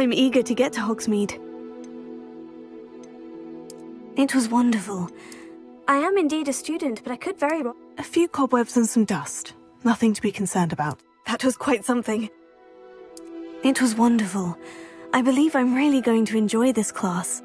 I'm eager to get to Hogsmeade. It was wonderful. I am indeed a student, but I could very well... A few cobwebs and some dust. Nothing to be concerned about. That was quite something. It was wonderful. I believe I'm really going to enjoy this class.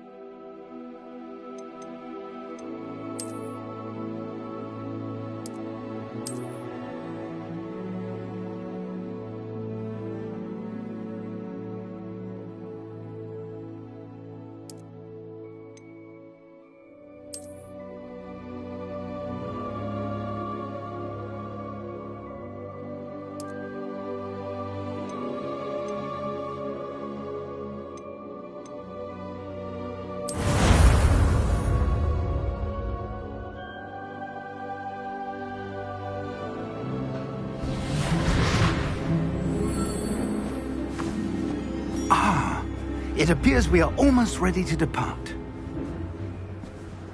It appears we are almost ready to depart.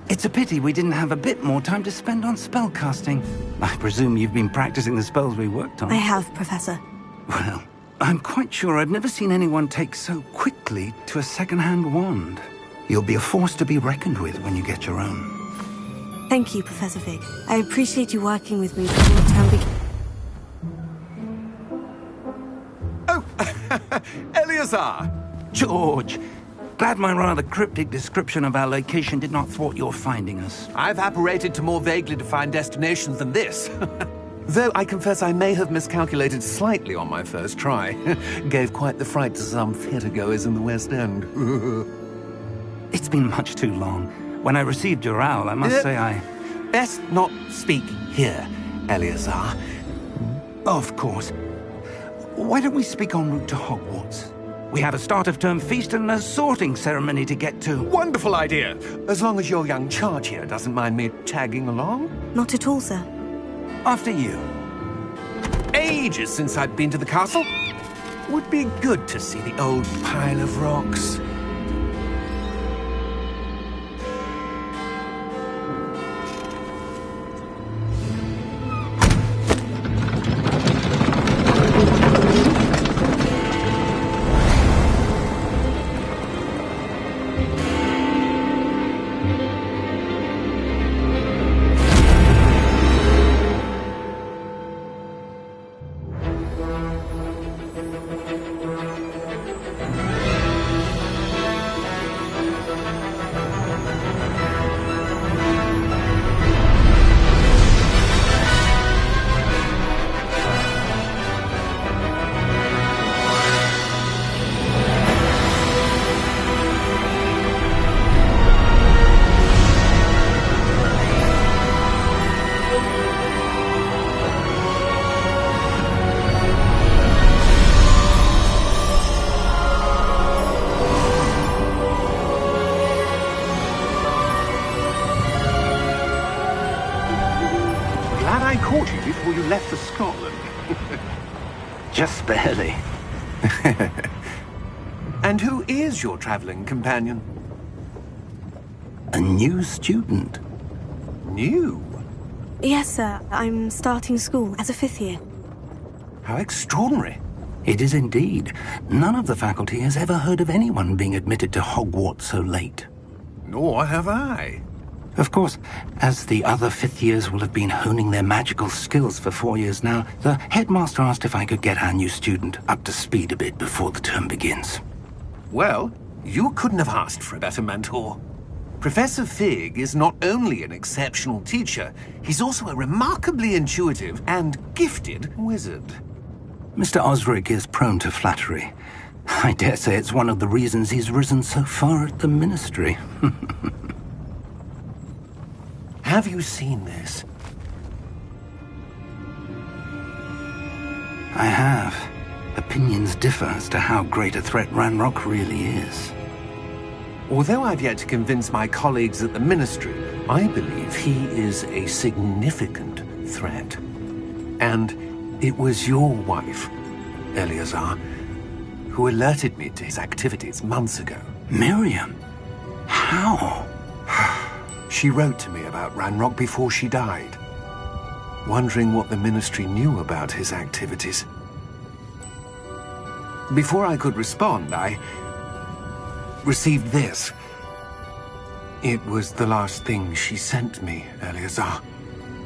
It's a pity we didn't have a bit more time to spend on spellcasting. I presume you've been practicing the spells we worked on. I have, Professor. Well, I'm quite sure I've never seen anyone take so quickly to a second-hand wand. You'll be a force to be reckoned with when you get your own. Thank you, Professor Fig. I appreciate you working with me before the term begins. Oh, Eleazar! George, glad my rather cryptic description of our location did not thwart your finding us. I've apparated to more vaguely defined destinations than this. Though I confess I may have miscalculated slightly on my first try. Gave quite the fright to some theatregoers in the West End. It's been much too long. When I received your owl, I must say I... Best not speak here, Eleazar. Of course. Why don't we speak en route to Hogwarts? We have a start-of-term feast and a sorting ceremony to get to. Wonderful idea! As long as your young charge here doesn't mind me tagging along. Not at all, sir. After you. Ages since I'd been to the castle. Would be good to see the old pile of rocks. I caught you before you left for Scotland. Just barely. And who is your traveling companion? A new student. New? Yes, sir. I'm starting school as a 5th year. How extraordinary. It is indeed. None of the faculty has ever heard of anyone being admitted to Hogwarts so late. Nor have I. Of course, as the other 5th years will have been honing their magical skills for 4 years now, the headmaster asked if I could get our new student up to speed a bit before the term begins. Well, you couldn't have asked for a better mentor. Professor Fig is not only an exceptional teacher, he's also a remarkably intuitive and gifted wizard. Mr. Osric is prone to flattery. I dare say it's one of the reasons he's risen so far at the Ministry. Have you seen this? I have. Opinions differ as to how great a threat Ranrock really is. Although I've yet to convince my colleagues at the Ministry, I believe he is a significant threat. And it was your wife, Eleazar, who alerted me to his activities months ago. Miriam? How? She wrote to me about Ranrock before she died, wondering what the Ministry knew about his activities. Before I could respond, I received this. It was the last thing she sent me, Eleazar.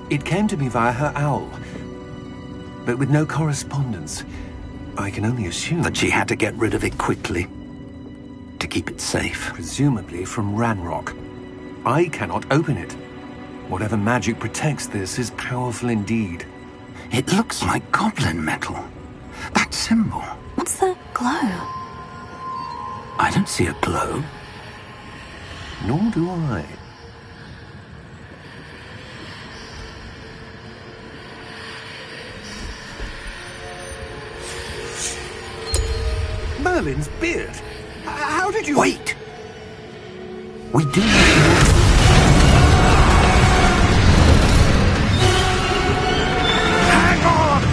It came to me via her owl, but with no correspondence. I can only assume That she had to get rid of it quickly, to keep it safe. presumably from Ranrock. I cannot open it. Whatever magic protects this is powerful indeed. It looks like goblin metal. That symbol. What's that glow? I don't see a glow. Nor do I. Merlin's beard. How did you... Wait! We do need to... Hang on!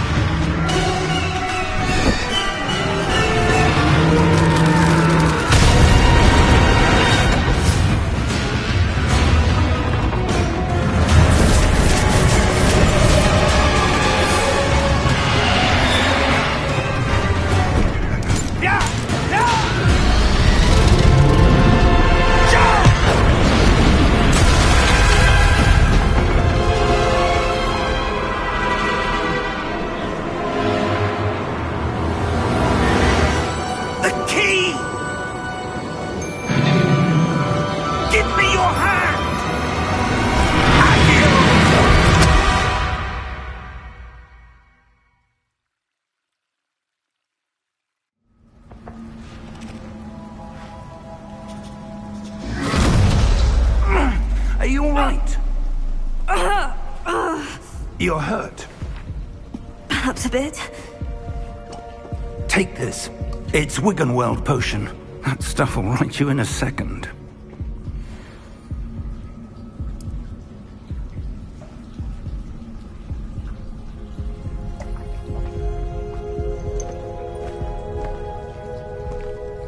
Are you all right? You're hurt. Perhaps a bit. Take this. It's Wiggenweld potion. That stuff will right you in a second.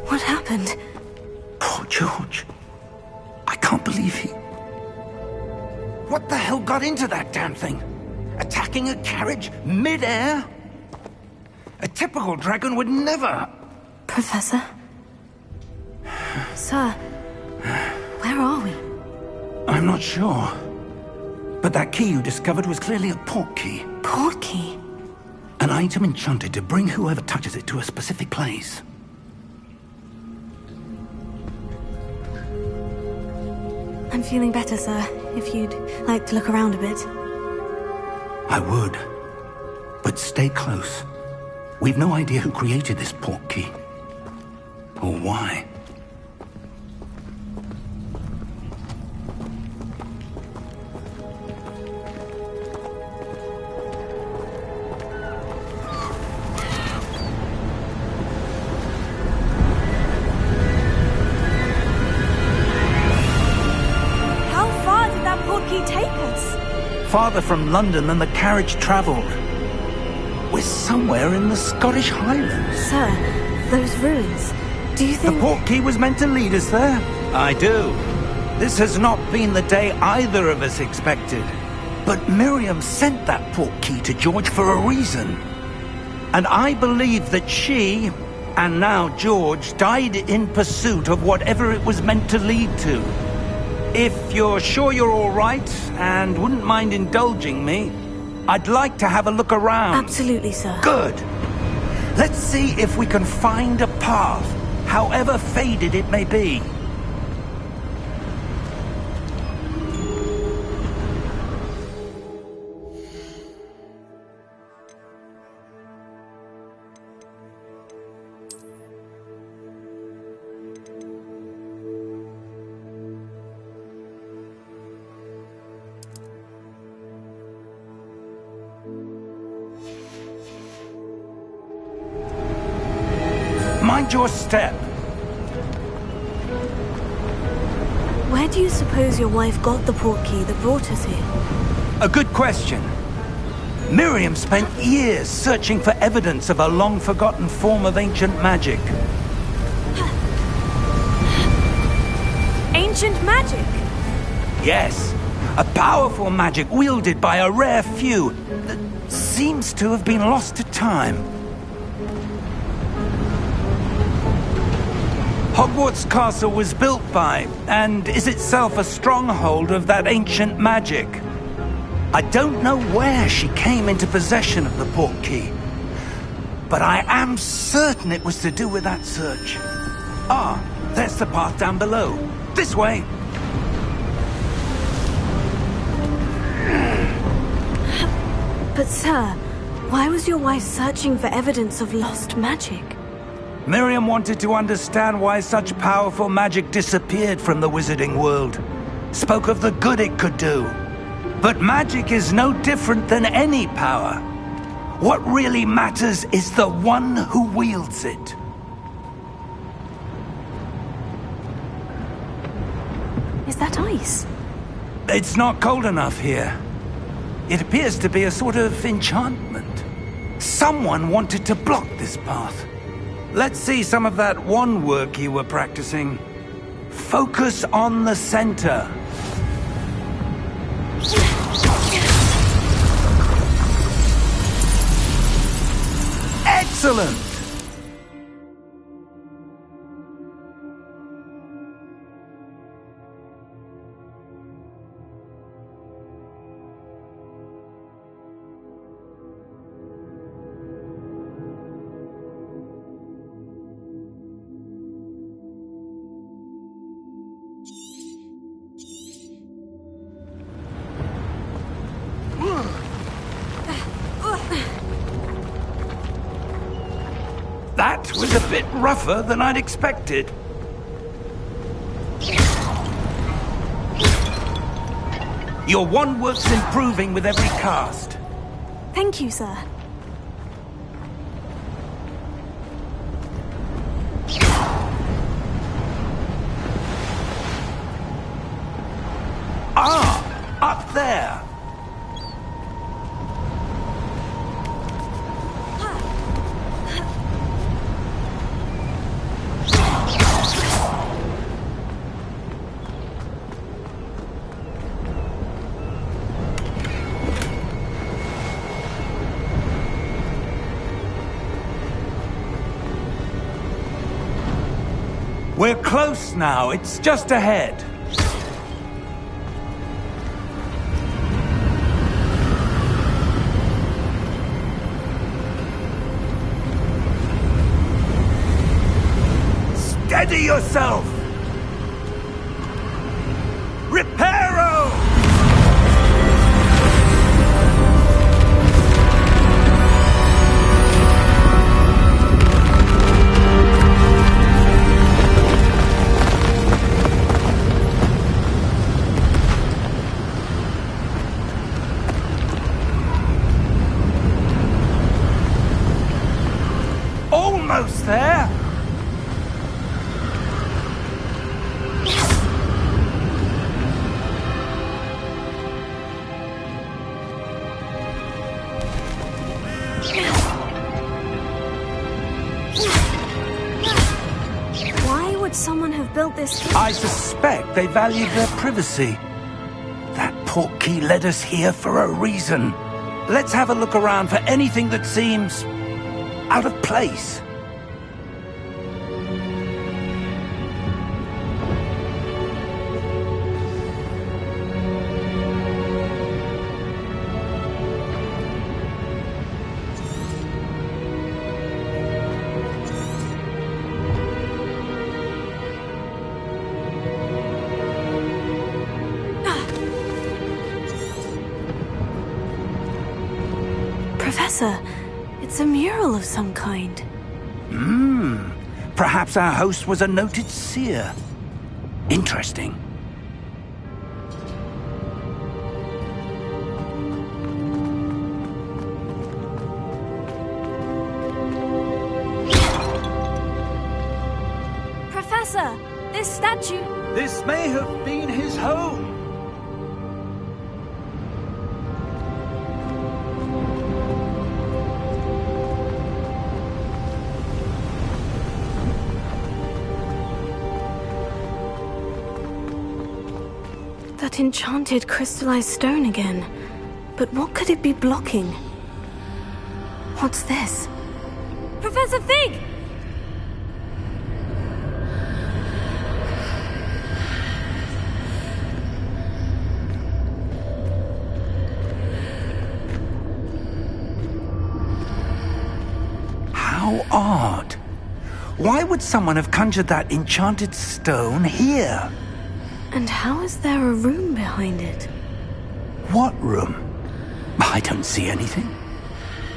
What happened? Poor George. I can't believe he... What the hell got into that damn thing? Attacking a carriage mid-air? A typical dragon would never... Professor? Sir, where are we? I'm not sure. But that key you discovered was clearly a port key. Port key? An item enchanted to bring whoever touches it to a specific place. I'm feeling better, sir. If you'd like to look around a bit. I would. But stay close. We've no idea who created this port key. Or why. How far did that port key take us? Farther from London than the carriage travelled. We're somewhere in the Scottish Highlands. Sir, those ruins. Do you The think... port key was meant to lead us there? I do. This has not been the day either of us expected. But Miriam sent that port key to George for a reason. And I believe that she, and now George, died in pursuit of whatever it was meant to lead to. If you're sure you're all right, and wouldn't mind indulging me, I'd like to have a look around. Absolutely, sir. Good. Let's see if we can find a path, however faded it may be. Mind your step. Where do you suppose your wife got the port key that brought us here? A good question. Miriam spent years searching for evidence of a long-forgotten form of ancient magic. Ancient magic? Yes, a powerful magic wielded by a rare few that seems to have been lost to time. Hogwarts Castle was built by, and is itself a stronghold of that ancient magic. I don't know where she came into possession of the portkey, but I am certain it was to do with that search. Ah, there's the path down below. This way! But sir, why was your wife searching for evidence of lost magic? Miriam wanted to understand why such powerful magic disappeared from the wizarding world. Spoke of the good it could do. But magic is no different than any power. What really matters is the one who wields it. Is that ice? It's not cold enough here. It appears to be a sort of enchantment. Someone wanted to block this path. Let's see some of that wand work you were practicing. Focus on the center. Excellent! That was a bit rougher than I'd expected. Your wand work's improving with every cast. Thank you, sir. Ah, up there. We're close now. It's just ahead. Steady yourself! Reparo! Almost there! Why would someone have built this? I suspect they valued their privacy. That portkey led us here for a reason. Let's have a look around for anything that seems out of place. Professor, it's a mural of some kind. Perhaps our host was a noted seer. Interesting. Professor, this statue... This may have been his home. That enchanted crystallized stone again. But what could it be blocking? What's this? Professor Fig! How odd. Why would someone have conjured that enchanted stone here? And how is there a room behind it? What room? I don't see anything.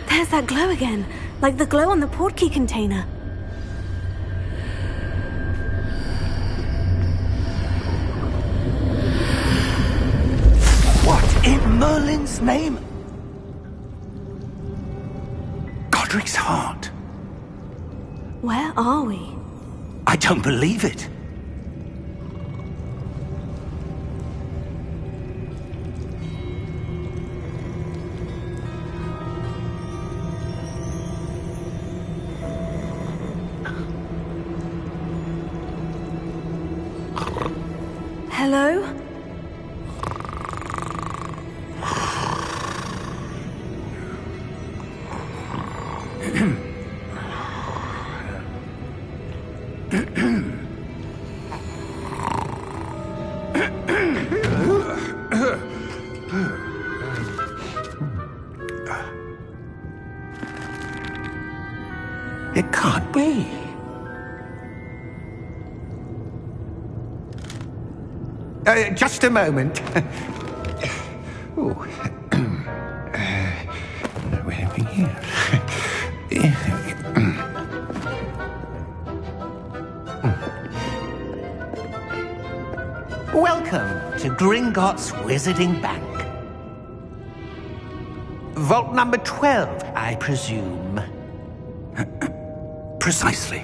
There's that glow again, like the glow on the portkey container. What in Merlin's name? Godric's heart. Where are we? I don't believe it. Hello? It can't be. Just a moment. Oh. Where are we here? Welcome to Gringotts Wizarding Bank. Vault number 12, I presume. Precisely.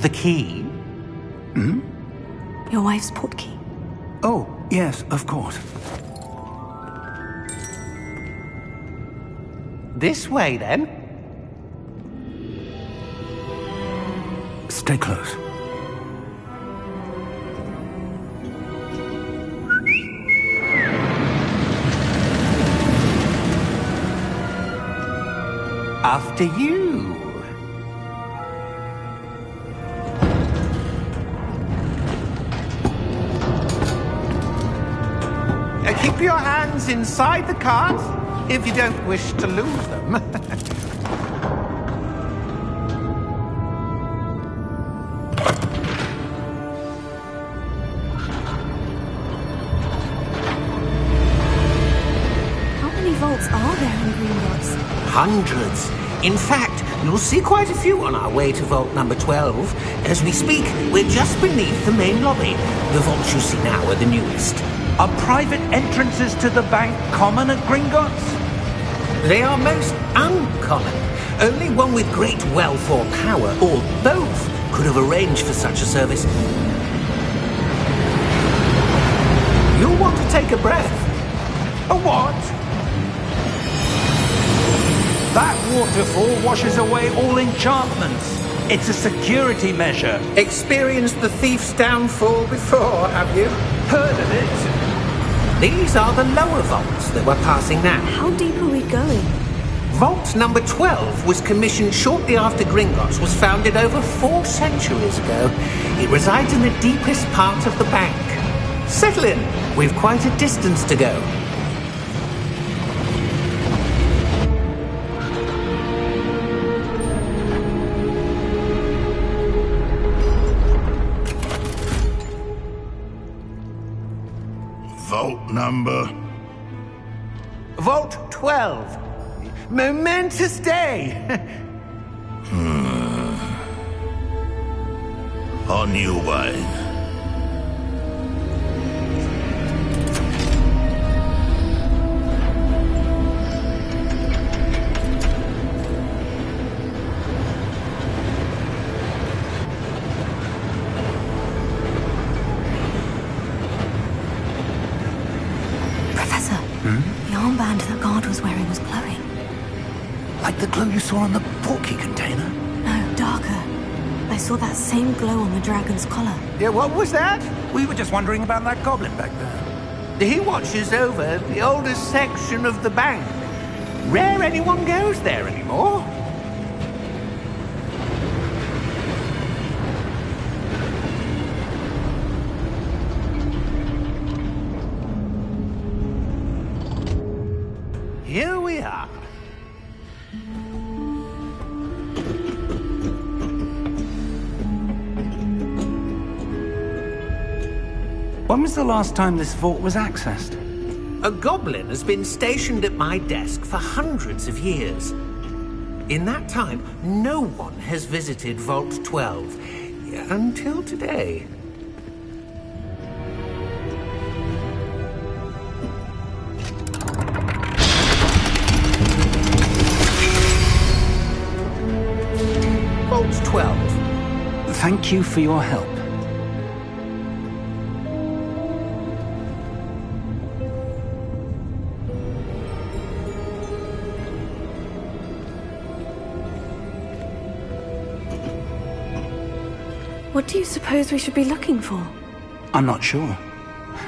The key? Hmm? Your wife's portkey. Oh, yes, of course. This way, then. Stay close. After you. Keep your hands inside the cart if you don't wish to lose them. How many vaults are there in Gringotts? Hundreds. In fact, you'll see quite a few on our way to vault number 12. As we speak, we're just beneath the main lobby. The vaults you see now are the newest. Are private entrances to the bank common at Gringotts? They are most uncommon. Only one with great wealth or power, or both, could have arranged for such a service. You'll want to take a breath. A what? That waterfall washes away all enchantments. It's a security measure. Experienced the thief's downfall before, have you? Heard of it? These are the lower vaults that we're passing now. How deep are we going? Vault number 12 was commissioned shortly after Gringotts was founded over 4 centuries ago. It resides in the deepest part of the bank. Settle in. We've quite a distance to go. Vault number? Vault 12. Momentous day. On new wine. Professor, the armband that guard was wearing was glowing. Like the glow you saw on the portkey container? No, darker. I saw that same glow on the dragon's collar. Yeah, what was that? We were just wondering about that goblin back there. He watches over the oldest section of the bank. Rare anyone goes there anymore. Here we are. When was the last time this vault was accessed? A goblin has been stationed at my desk for hundreds of years. In that time, no one has visited Vault 12. Until today. Vault 12. Thank you for your help. What do you suppose we should be looking for? I'm not sure.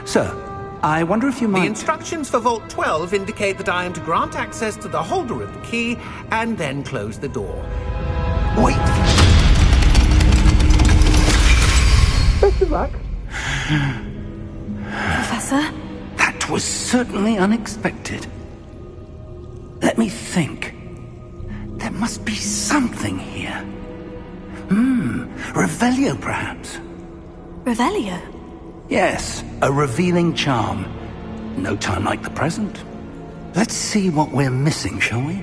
Sir, I wonder if you might... The instructions for Vault 12 indicate that I am to grant access to the holder of the key and then close the door. Wait! Best of luck. Professor? That was certainly unexpected. Let me think. There must be something here. Revelio, perhaps? Revelio? Yes, a revealing charm. No time like the present. Let's see what we're missing, shall we?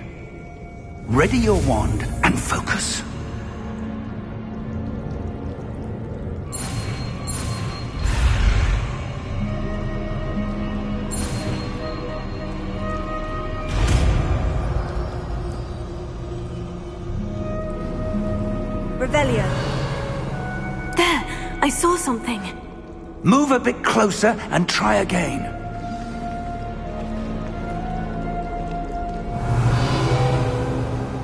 Ready your wand and focus. Revelio. There! I saw something. Move a bit closer and try again.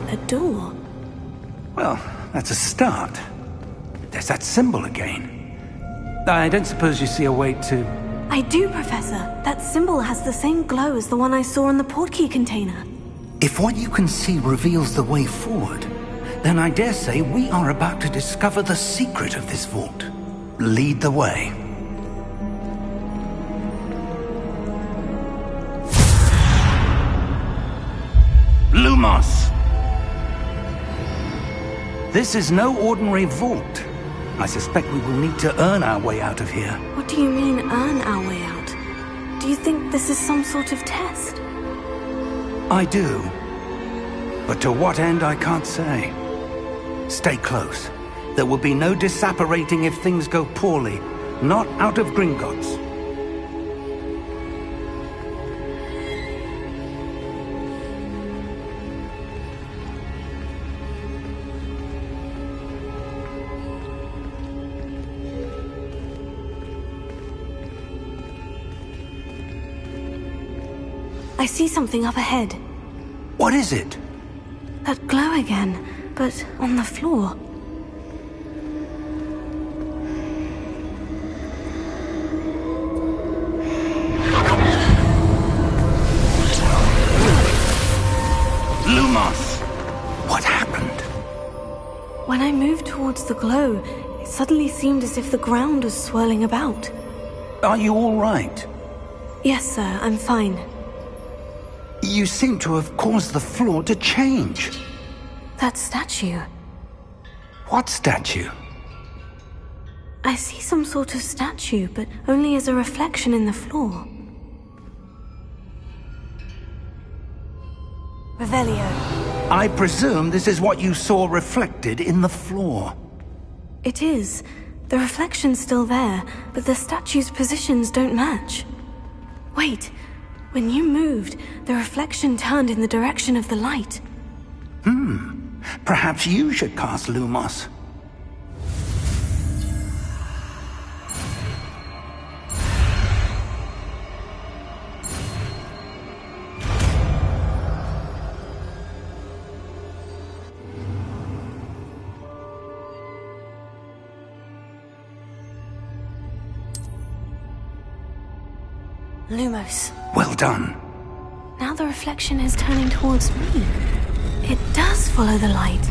A door. Well, that's a start. There's that symbol again. I don't suppose you see a way to... I do, Professor. That symbol has the same glow as the one I saw in the portkey container. If what you can see reveals the way forward, then I dare say we are about to discover the secret of this vault. Lead the way. Lumos! This is no ordinary vault. I suspect we will need to earn our way out of here. What do you mean, earn our way out? Do you think this is some sort of test? I do. But to what end, I can't say. Stay close. There will be no disapparating if things go poorly. Not out of Gringotts. I see something up ahead. What is it? That glow again, but on the floor. Lumos! What happened? When I moved towards the glow, it suddenly seemed as if the ground was swirling about. Are you all right? Yes, sir, I'm fine. You seem to have caused the floor to change. That statue. What statue? I see some sort of statue, but only as a reflection in the floor. Revelio. I presume this is what you saw reflected in the floor. It is. The reflection's still there, but the statue's positions don't match. Wait. When you moved, the reflection turned in the direction of the light. Perhaps you should cast Lumos. Lumos. Well done. Now the reflection is turning towards me. It does follow the light.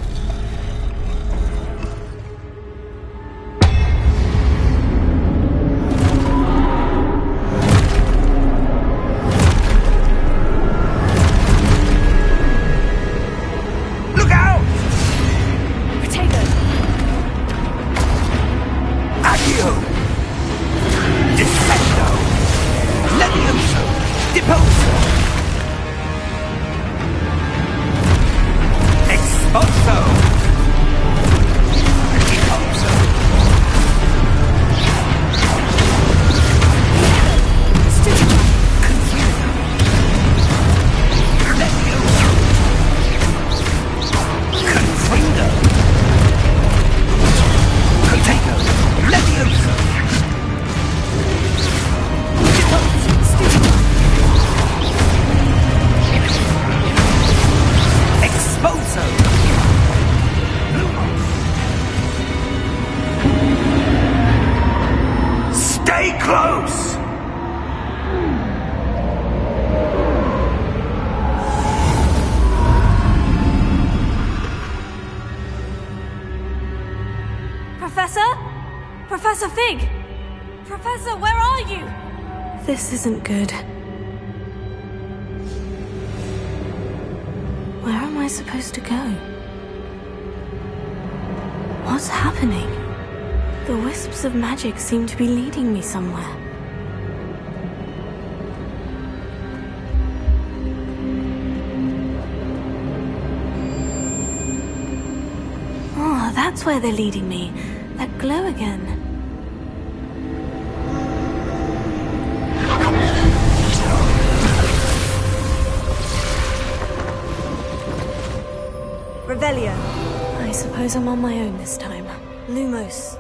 Look out! Protego! Accio! Defend! Expulso! Expulso! Stay close! Professor? Professor Fig! Professor, where are you? This isn't good. Where am I supposed to go? What's happening? The wisps of magic seem to be leading me somewhere. Oh, that's where they're leading me. That glow again. Revelio. I suppose I'm on my own this time. Lumos.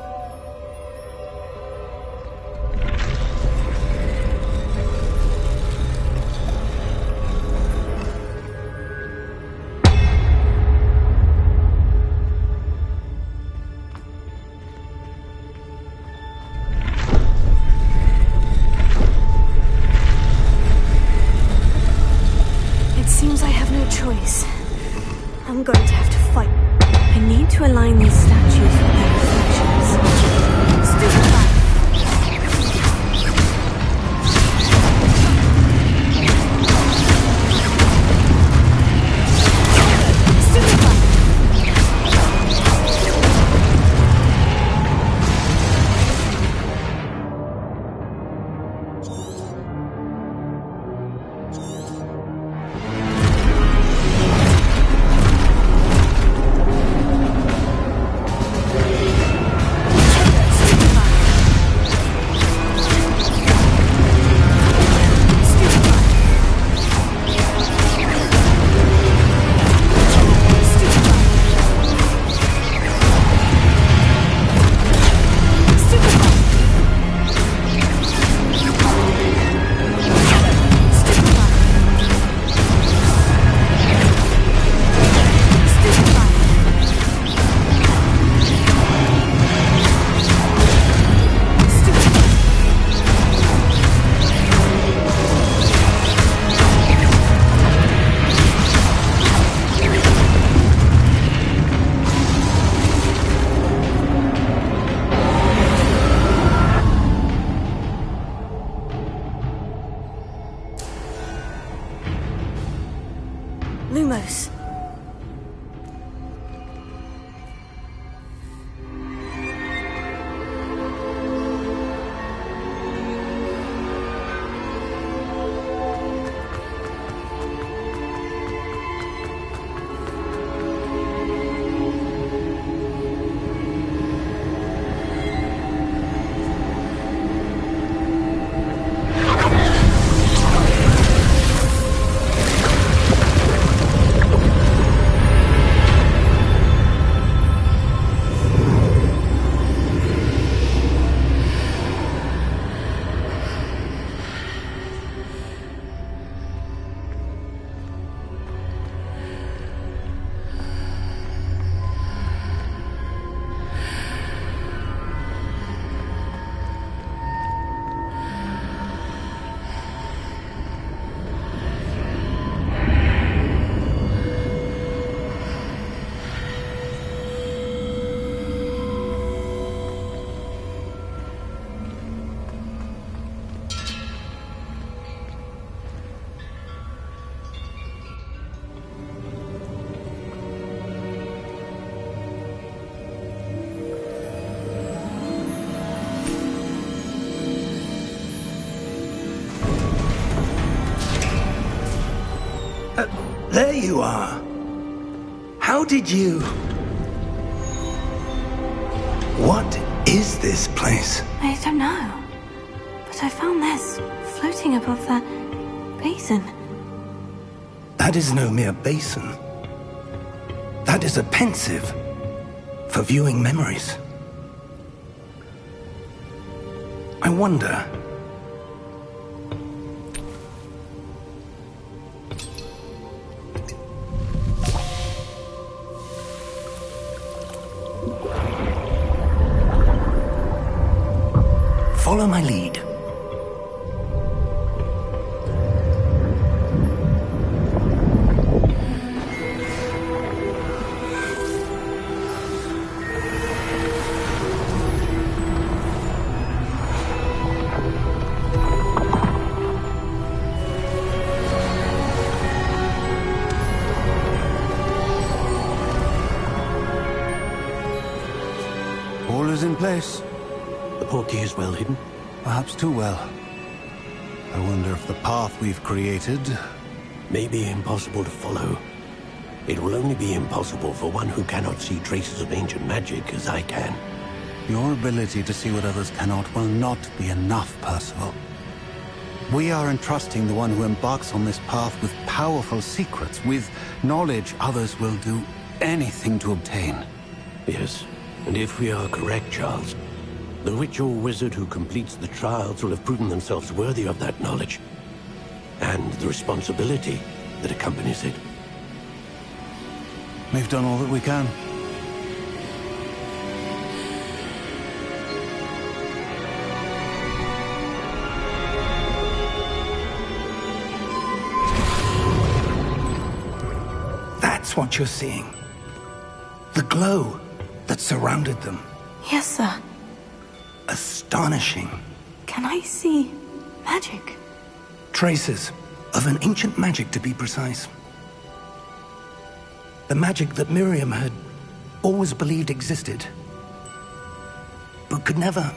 It seems I have no choice. I'm going to have to fight. I need to align these statues with their reflections. Stupefy! Lumos. There you are. How How did you... What is this place? I don't know. But I found this floating above that basin. That is no mere basin. That is a pensive for viewing memories. I wonder... Follow my lead. All is in place. The portkey is well hidden. Perhaps too well. I wonder if the path we've created... May be impossible to follow. It will only be impossible for one who cannot see traces of ancient magic as I can. Your ability to see what others cannot will not be enough, Percival. We are entrusting the one who embarks on this path with powerful secrets, with knowledge others will do anything to obtain. Yes, and if we are correct, Charles, the witch or wizard who completes the trials will have proven themselves worthy of that knowledge, and the responsibility that accompanies it. We've done all that we can. That's what you're seeing. The glow that surrounded them. Yes, sir. Astonishing. Can I see magic? Traces of an ancient magic, to be precise. The magic that Miriam had always believed existed, but could never.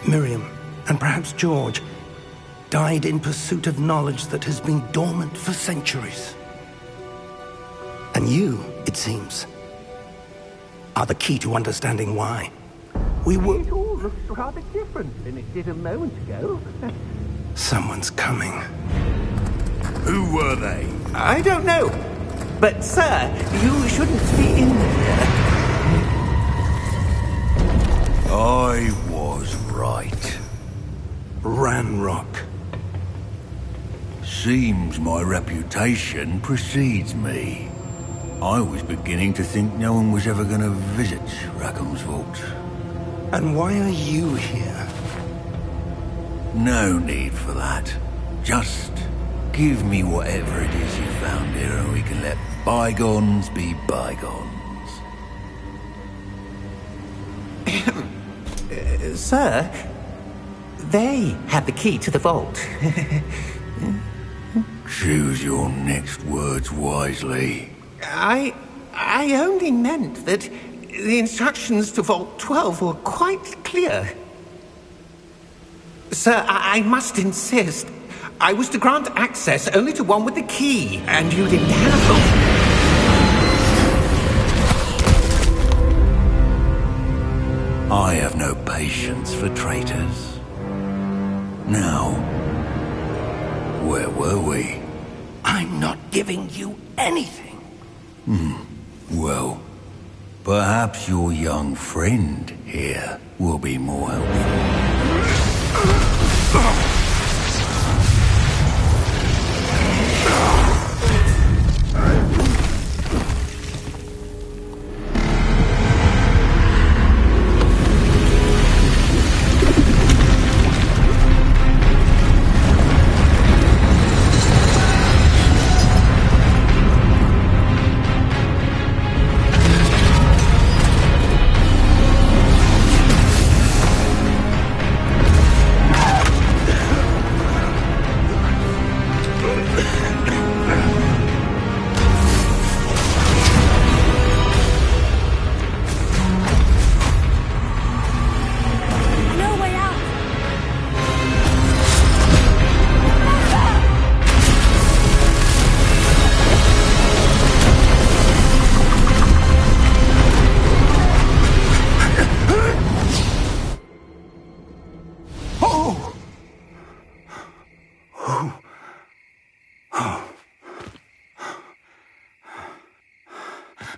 Miriam, and perhaps George, died in pursuit of knowledge that has been dormant for centuries. And you, it seems, are the key to understanding why. It all looks rather different than it did a moment ago. Someone's coming. Who were they? I don't know. But, sir, you shouldn't be in there. I was right. Ranrock. Seems my reputation precedes me. I was beginning to think no one was ever going to visit Rackham's vault. And why are you here? No need for that. Just give me whatever it is you found here and we can let bygones be bygones. Sir, they had the key to the vault. Choose your next words wisely. I only meant that the instructions to Vault 12 were quite clear. Sir, I must insist. I was to grant access only to one with the key, and you didn't have them. I have no patience for traitors. Now, where were we? I'm not giving you anything. Well, perhaps your young friend here will be more helpful.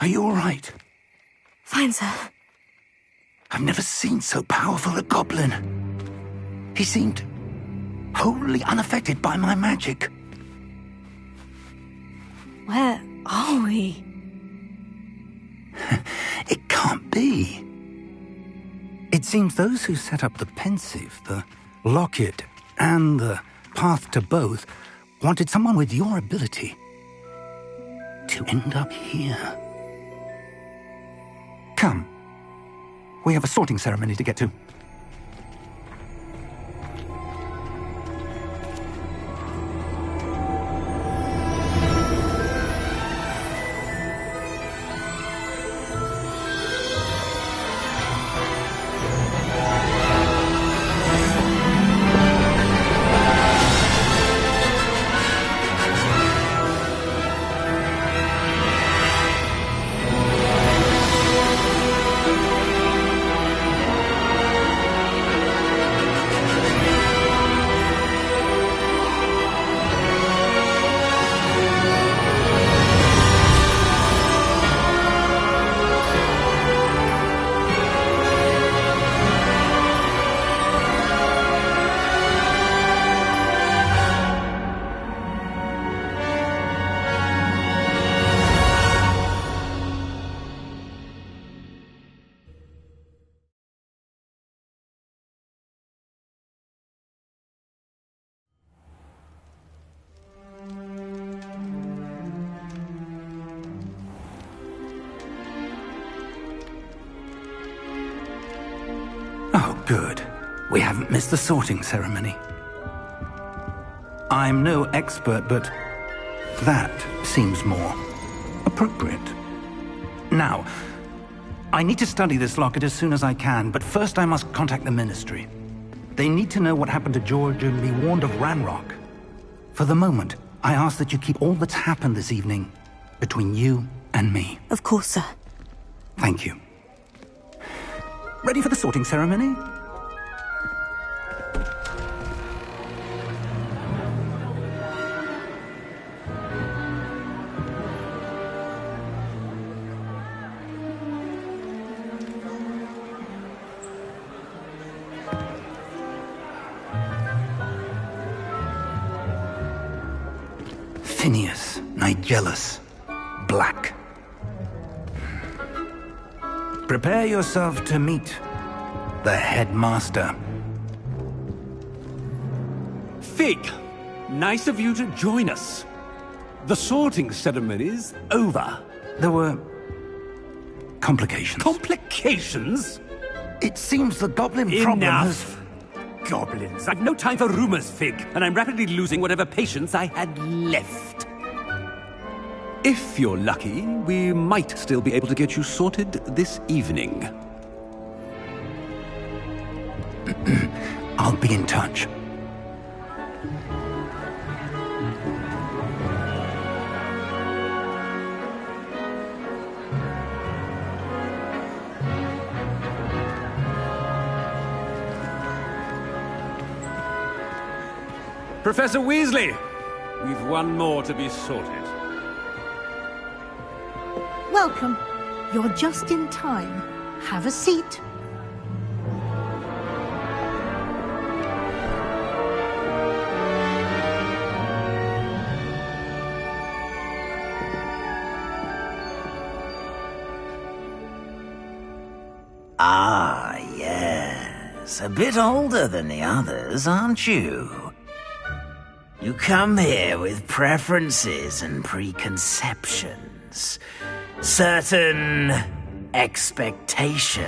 Are you all right? Fine, sir. I've never seen so powerful a goblin. He seemed wholly unaffected by my magic. Where are we? It can't be. It seems those who set up the pensive, the locket, and the path to both wanted someone with your ability to end up here. Come. We have a sorting ceremony to get to. Oh, good. We haven't missed the sorting ceremony. I'm no expert, but that seems more appropriate. Now, I need to study this locket as soon as I can, but first I must contact the Ministry. They need to know what happened to George and be warned of Ranrock. For the moment, I ask that you keep all that's happened this evening between you and me. Of course, sir. Thank you. Ready for the sorting ceremony? Phineas, Nigellus, Black. Prepare yourself to meet the headmaster. Fig, nice of you to join us. The sorting ceremony's over. There were complications. Complications? It seems the goblin problem has... Enough! Goblins. I've no time for rumors, Fig, and I'm rapidly losing whatever patience I had left. If you're lucky, we might still be able to get you sorted this evening. I'll be in touch. Professor Weasley, we've one more to be sorted. Welcome. You're just in time. Have a seat. Ah, yes. A bit older than the others, aren't you? You come here with preferences and preconceptions. Certain expectations.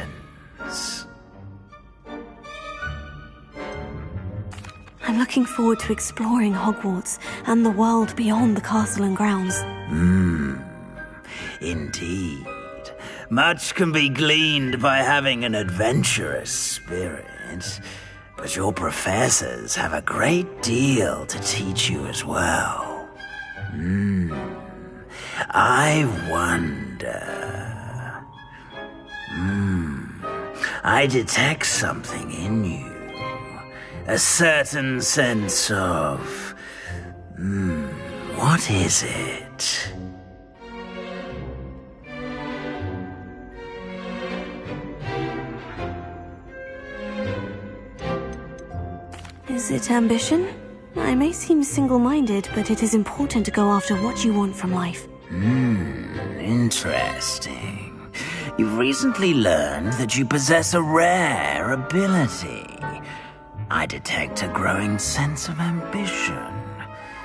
I'm looking forward to exploring Hogwarts and the world beyond the castle and grounds. Indeed. Much can be gleaned by having an adventurous spirit, but your professors have a great deal to teach you as well. I wonder... I detect something in you. A certain sense of... what is it? Is it ambition? I may seem single-minded, but it is important to go after what you want from life. Interesting. You've recently learned that you possess a rare ability. I detect a growing sense of ambition,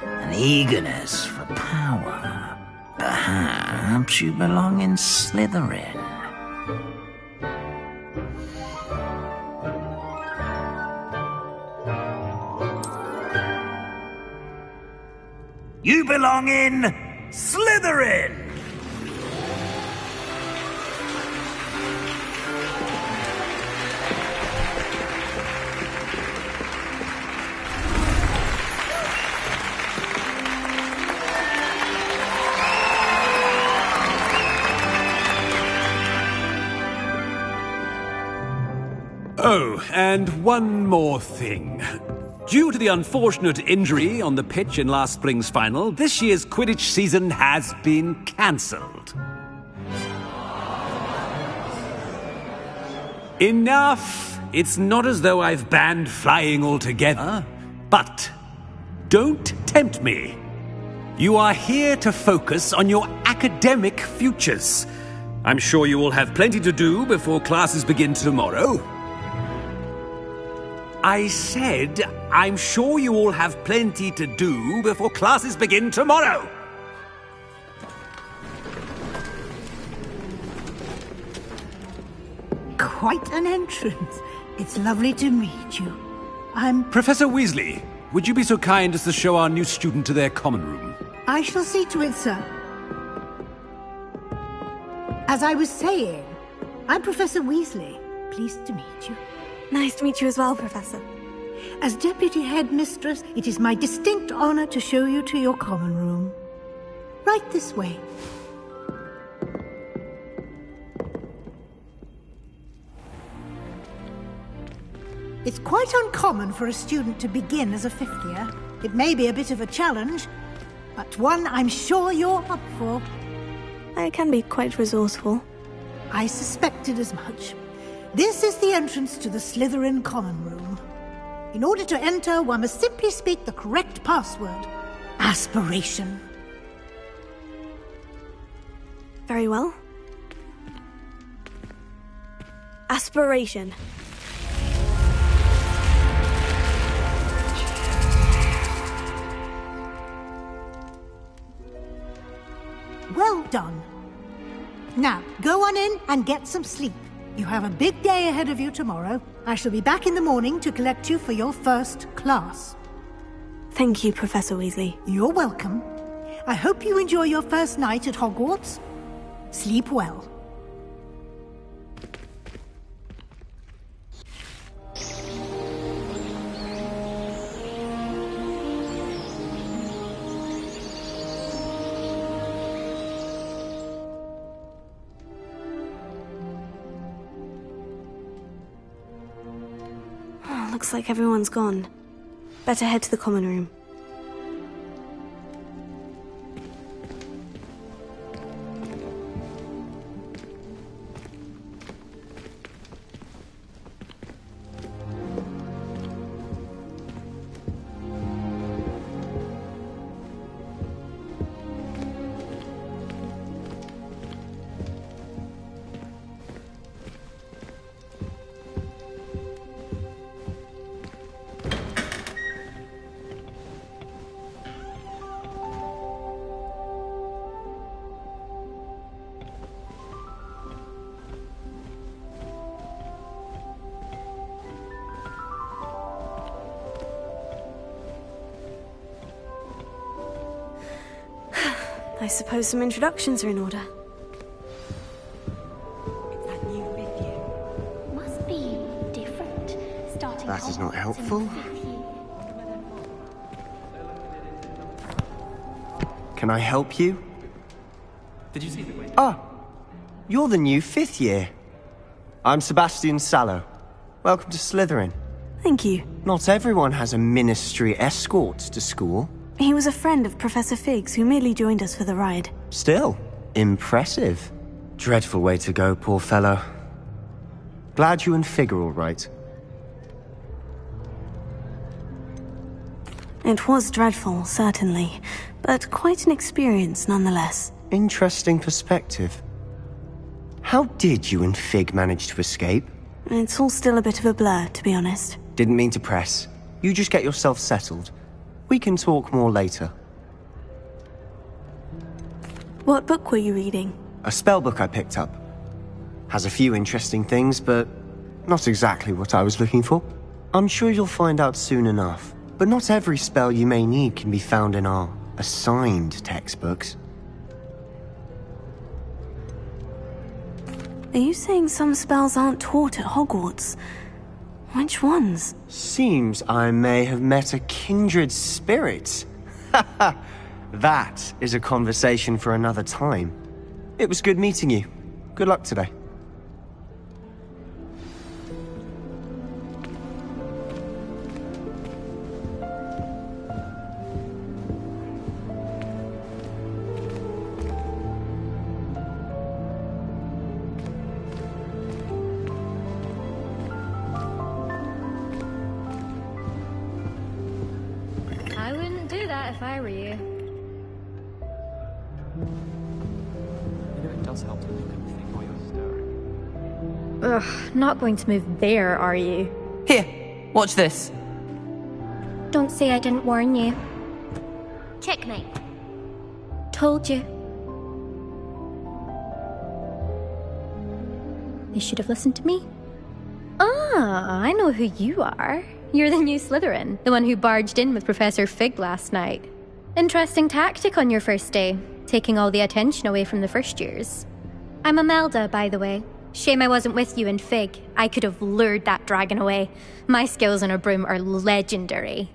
an eagerness for power. Perhaps you belong in Slytherin. You belong in Slytherin! Oh, and one more thing. Due to the unfortunate injury on the pitch in last spring's final, this year's Quidditch season has been cancelled. Enough! It's not as though I've banned flying altogether, but don't tempt me. You are here to focus on your academic futures. I'm sure you will have plenty to do before classes begin tomorrow. I said, I'm sure you all have plenty to do before classes begin tomorrow. Quite an entrance. It's lovely to meet you. I'm... Professor Weasley, would you be so kind as to show our new student to their common room? I shall see to it, sir. As I was saying, I'm Professor Weasley. Pleased to meet you. Nice to meet you as well, Professor. As Deputy Headmistress, it is my distinct honor to show you to your common room. Right this way. It's quite uncommon for a student to begin as a fifth year. It may be a bit of a challenge, but one I'm sure you're up for. I can be quite resourceful. I suspected as much. This is the entrance to the Slytherin common room. In order to enter, one must simply speak the correct password. Aspiration. Very well. Aspiration. Well done. Now, go on in and get some sleep. You have a big day ahead of you tomorrow. I shall be back in the morning to collect you for your first class. Thank you, Professor Weasley. You're welcome. I hope you enjoy your first night at Hogwarts. Sleep well. Looks like everyone's gone. Better head to the common room. I suppose some introductions are in order. Must be different. Starting That is not helpful. Can I help you? Did you see the way? Ah, you're the new fifth year. I'm Sebastian Sallow. Welcome to Slytherin. Thank you. Not everyone has a ministry escort to school. He was a friend of Professor Fig's who merely joined us for the ride. Still, impressive. Dreadful way to go, poor fellow. Glad you and Fig are all right. It was dreadful, certainly, but quite an experience nonetheless. Interesting perspective. How did you and Fig manage to escape? It's all still a bit of a blur, to be honest. Didn't mean to press. You just get yourself settled. We can talk more later. What book were you reading? A spell book I picked up. Has a few interesting things, but not exactly what I was looking for. I'm sure you'll find out soon enough. But not every spell you may need can be found in our assigned textbooks. Are you saying some spells aren't taught at Hogwarts? Which ones? Seems I may have met a kindred spirit. That is a conversation for another time. It was good meeting you. Good luck today. I wouldn't do that if I were you. You know it does help to look at the thing while you're stirring. Ugh, not going to move there, are you? Here, watch this. Don't say I didn't warn you. Checkmate. Told you. You should have listened to me. Ah, I know who you are. You're the new Slytherin, the one who barged in with Professor Fig last night. Interesting tactic on your first day, taking all the attention away from the first years. I'm Imelda, by the way. Shame I wasn't with you in Fig. I could have lured that dragon away. My skills on a broom are legendary.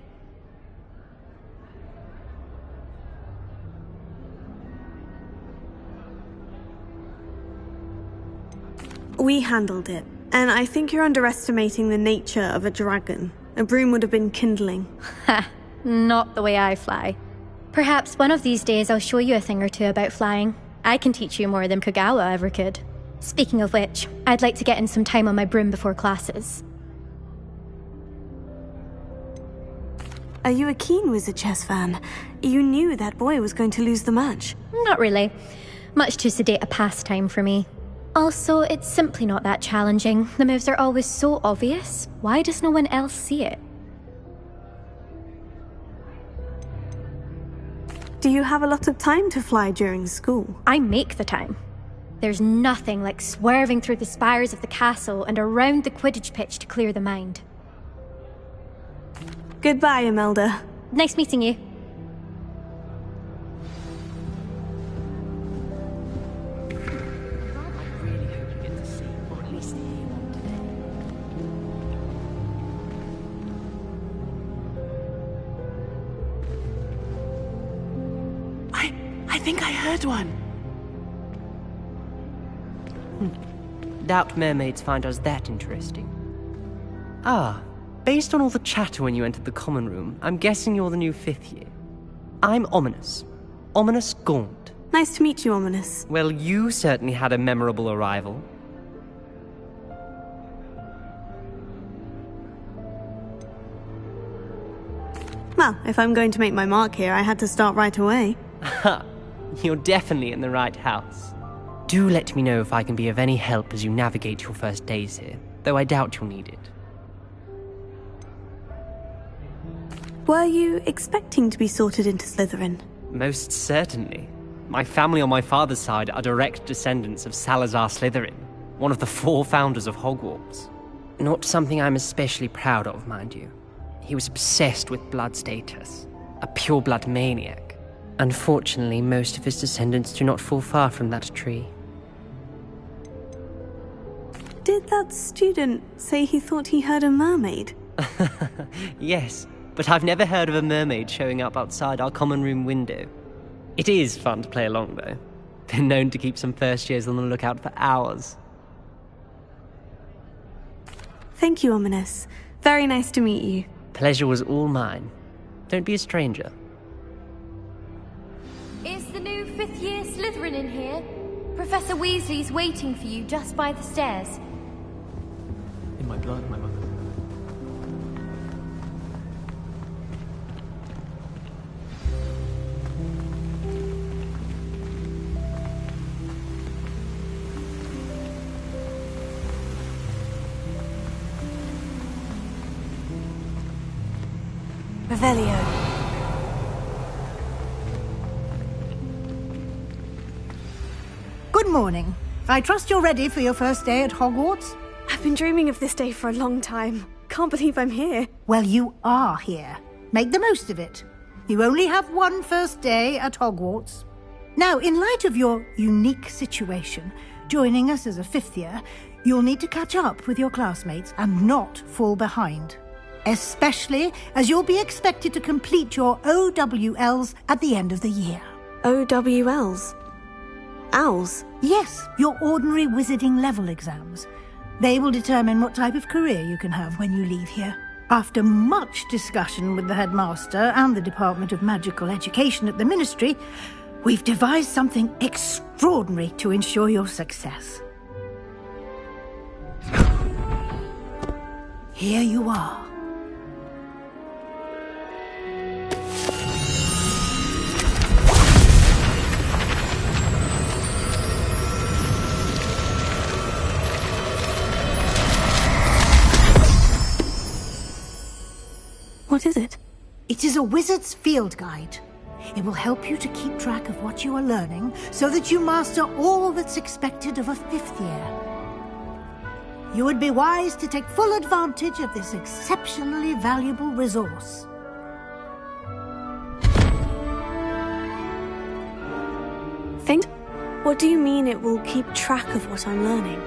We handled it, and I think you're underestimating the nature of a dragon. A broom would have been kindling. Ha, not the way I fly. Perhaps one of these days I'll show you a thing or two about flying. I can teach you more than Kogawa ever could. Speaking of which, I'd like to get in some time on my broom before classes. Are you a keen Wizard Chess fan? You knew that boy was going to lose the match. Not really. Much too sedate a pastime for me. Also, it's simply not that challenging. The moves are always so obvious. Why does no one else see it? Do you have a lot of time to fly during school? I make the time. There's nothing like swerving through the spires of the castle and around the Quidditch pitch to clear the mind. Goodbye, Imelda. Nice meeting you. I think I heard one. Doubt mermaids find us that interesting. Ah, based on all the chatter when you entered the common room, I'm guessing you're the new 5th year. I'm Ominous. Ominous Gaunt. Nice to meet you, Ominous. Well, you certainly had a memorable arrival. Well, if I'm going to make my mark here, I had to start right away. Ha! You're definitely in the right house. Do let me know if I can be of any help as you navigate your first days here, though I doubt you'll need it. Were you expecting to be sorted into Slytherin? Most certainly. My family on my father's side are direct descendants of Salazar Slytherin, one of the 4 founders of Hogwarts. Not something I'm especially proud of, mind you. He was obsessed with blood status, a pure-blood maniac. Unfortunately, most of his descendants do not fall far from that tree. Did that student say he thought he heard a mermaid? Yes, but I've never heard of a mermaid showing up outside our common room window. It is fun to play along, though. Been known to keep some first years on the lookout for hours. Thank you, Ominous. Very nice to meet you. Pleasure was all mine. Don't be a stranger. Is the new 5th year Slytherin in here? Professor Weasley's waiting for you just by the stairs. In my blood, my mother. Revelio. Good morning. I trust you're ready for your first day at Hogwarts? I've been dreaming of this day for a long time. Can't believe I'm here. Well, you are here. Make the most of it. You only have one first day at Hogwarts. Now, in light of your unique situation, joining us as a fifth year, you'll need to catch up with your classmates and not fall behind. Especially as you'll be expected to complete your OWLs at the end of the year. OWLs? Owls? Yes, your ordinary wizarding level exams. They will determine what type of career you can have when you leave here. After much discussion with the headmaster and the Department of Magical Education at the Ministry, we've devised something extraordinary to ensure your success. Here you are. What is it? It is a wizard's field guide. It will help you to keep track of what you are learning so that you master all that's expected of a fifth year. You would be wise to take full advantage of this exceptionally valuable resource. Think? What do you mean it will keep track of what I'm learning?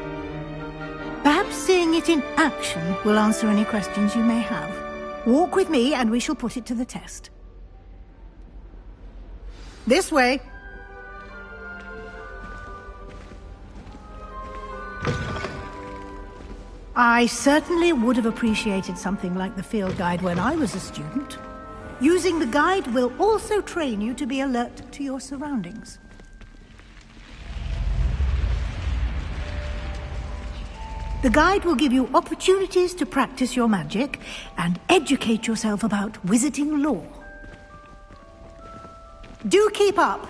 Perhaps seeing it in action will answer any questions you may have. Walk with me and we shall put it to the test. This way. I certainly would have appreciated something like the field guide when I was a student. Using the guide will also train you to be alert to your surroundings. The guide will give you opportunities to practice your magic and educate yourself about wizarding lore. Do keep up!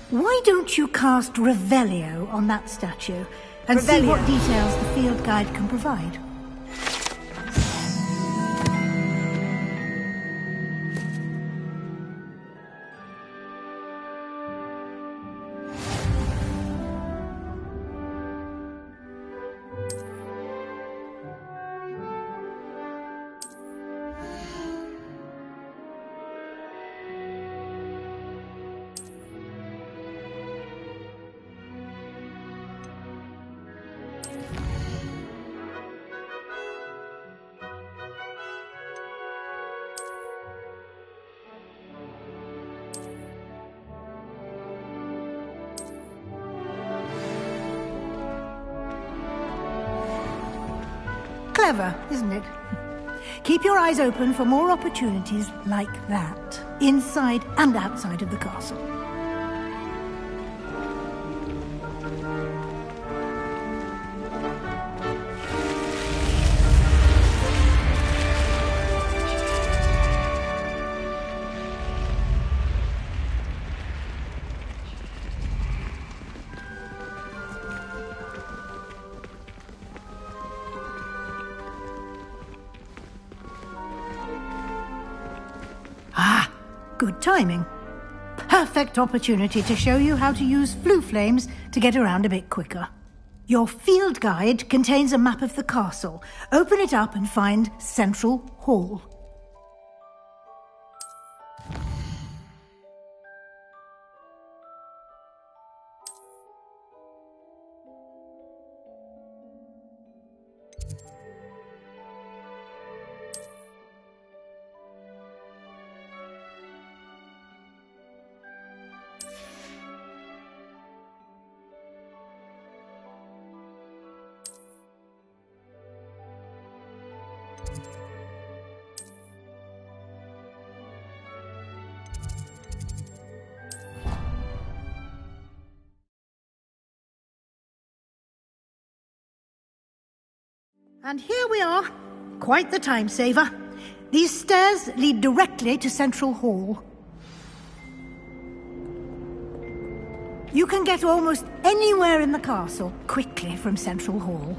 Why don't you cast Revelio on that statue and see what details the field guide can provide? Clever, isn't it? Keep your eyes open for more opportunities like that, inside and outside of the castle. Good timing. Perfect opportunity to show you how to use flue flames to get around a bit quicker. Your field guide contains a map of the castle. Open it up and find Central Hall. And here we are. Quite the time saver. These stairs lead directly to Central Hall. You can get almost anywhere in the castle quickly from Central Hall.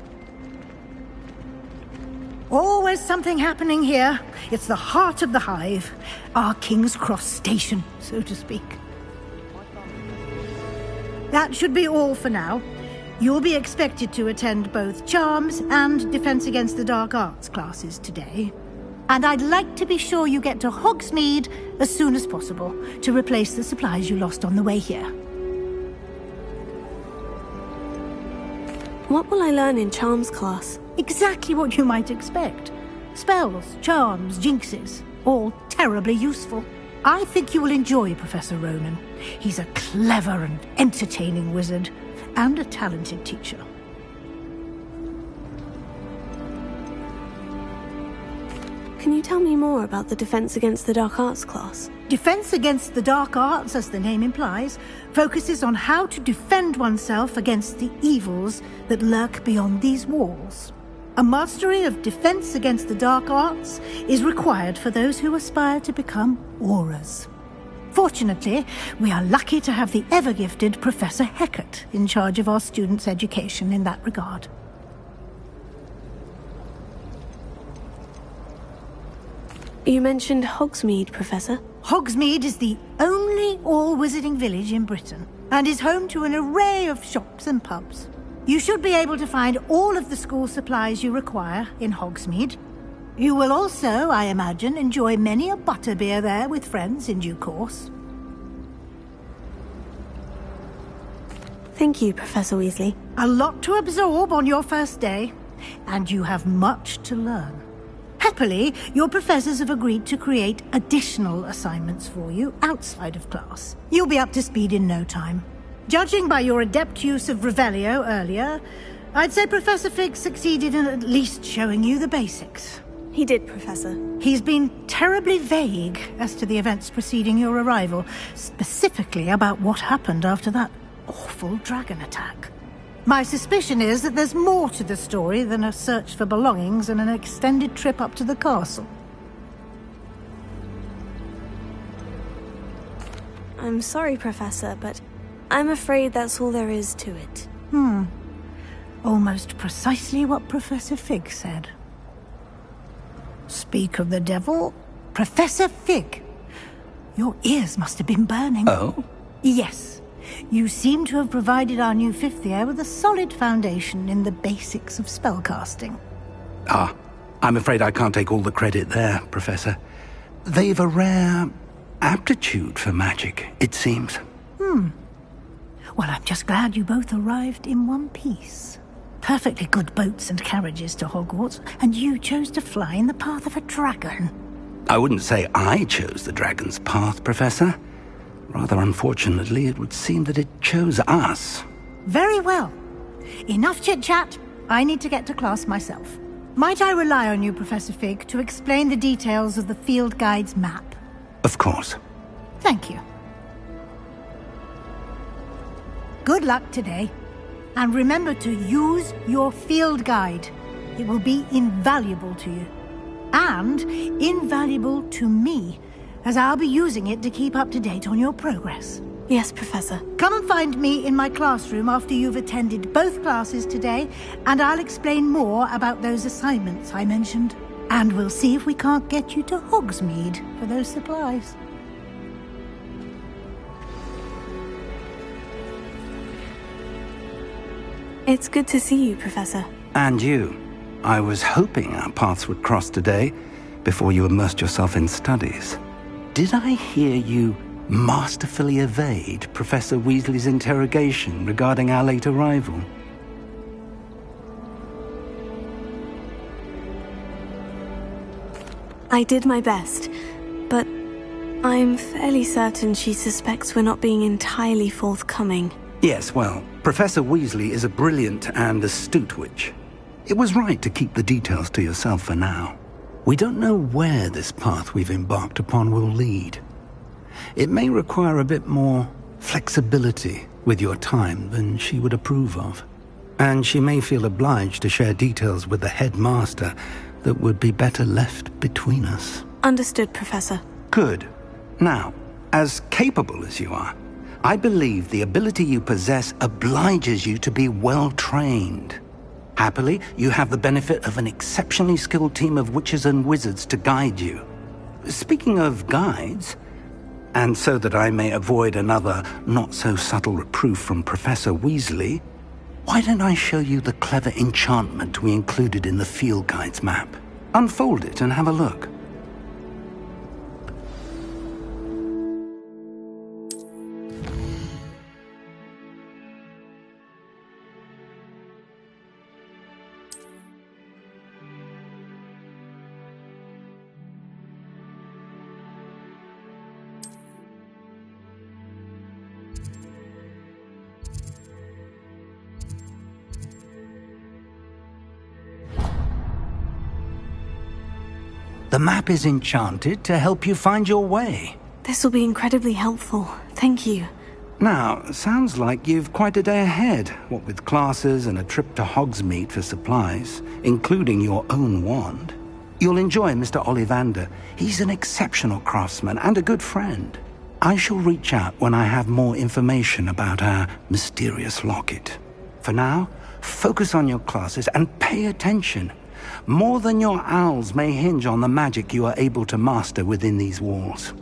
Always something happening here. It's the heart of the hive. Our King's Cross station, so to speak. That should be all for now. You'll be expected to attend both Charms and Defense Against the Dark Arts classes today. And I'd like to be sure you get to Hogsmeade as soon as possible to replace the supplies you lost on the way here. What will I learn in Charms class? Exactly what you might expect. Spells, charms, jinxes, all terribly useful. I think you will enjoy Professor Ronan. He's a clever and entertaining wizard, and a talented teacher. Can you tell me more about the Defense Against the Dark Arts class? Defense Against the Dark Arts, as the name implies, focuses on how to defend oneself against the evils that lurk beyond these walls. A mastery of Defense Against the Dark Arts is required for those who aspire to become Auras. Fortunately, we are lucky to have the ever-gifted Professor Hecat in charge of our students' education in that regard. You mentioned Hogsmeade, Professor. Hogsmeade is the only all-wizarding village in Britain, and is home to an array of shops and pubs. You should be able to find all of the school supplies you require in Hogsmeade. You will also, I imagine, enjoy many a butterbeer there with friends in due course. Thank you, Professor Weasley. A lot to absorb on your first day, and you have much to learn. Happily, your professors have agreed to create additional assignments for you outside of class. You'll be up to speed in no time. Judging by your adept use of Revelio earlier, I'd say Professor Fig succeeded in at least showing you the basics. He did, Professor. He's been terribly vague as to the events preceding your arrival, specifically about what happened after that awful dragon attack. My suspicion is that there's more to the story than a search for belongings and an extended trip up to the castle. I'm sorry, Professor, but I'm afraid that's all there is to it. Almost precisely what Professor Fig said. Speak of the devil, Professor Fig. Your ears must have been burning. Oh? Yes. You seem to have provided our new fifth year with a solid foundation in the basics of spellcasting. Ah, I'm afraid I can't take all the credit there, Professor. They've a rare aptitude for magic, it seems. Well, I'm just glad you both arrived in one piece. Perfectly good boats and carriages to Hogwarts, and you chose to fly in the path of a dragon. I wouldn't say I chose the dragon's path, Professor. Rather unfortunately, it would seem that it chose us. Very well. Enough chit-chat. I need to get to class myself. Might I rely on you, Professor Fig, to explain the details of the field guide's map? Of course. Thank you. Good luck today. And remember to use your field guide. It will be invaluable to you. And invaluable to me, as I'll be using it to keep up to date on your progress. Yes, Professor. Come and find me in my classroom after you've attended both classes today, and I'll explain more about those assignments I mentioned. And we'll see if we can't get you to Hogsmeade for those supplies. It's good to see you, Professor. And you. I was hoping our paths would cross today, before you immersed yourself in studies. Did I hear you masterfully evade Professor Weasley's interrogation regarding our late arrival? I did my best, but I'm fairly certain she suspects we're not being entirely forthcoming. Yes, well, Professor Weasley is a brilliant and astute witch. It was right to keep the details to yourself for now. We don't know where this path we've embarked upon will lead. It may require a bit more flexibility with your time than she would approve of. And she may feel obliged to share details with the headmaster that would be better left between us. Understood, Professor. Good. Now, as capable as you are, I believe the ability you possess obliges you to be well trained. Happily, you have the benefit of an exceptionally skilled team of witches and wizards to guide you. Speaking of guides, and so that I may avoid another not-so-subtle reproof from Professor Weasley, why don't I show you the clever enchantment we included in the field guide's map? Unfold it and have a look. The map is enchanted to help you find your way. This will be incredibly helpful. Thank you. Now, sounds like you've quite a day ahead, what with classes and a trip to Hogsmeade for supplies, including your own wand. You'll enjoy Mr. Ollivander. He's an exceptional craftsman and a good friend. I shall reach out when I have more information about our mysterious locket. For now, focus on your classes and pay attention. More than your owls may hinge on the magic you are able to master within these walls.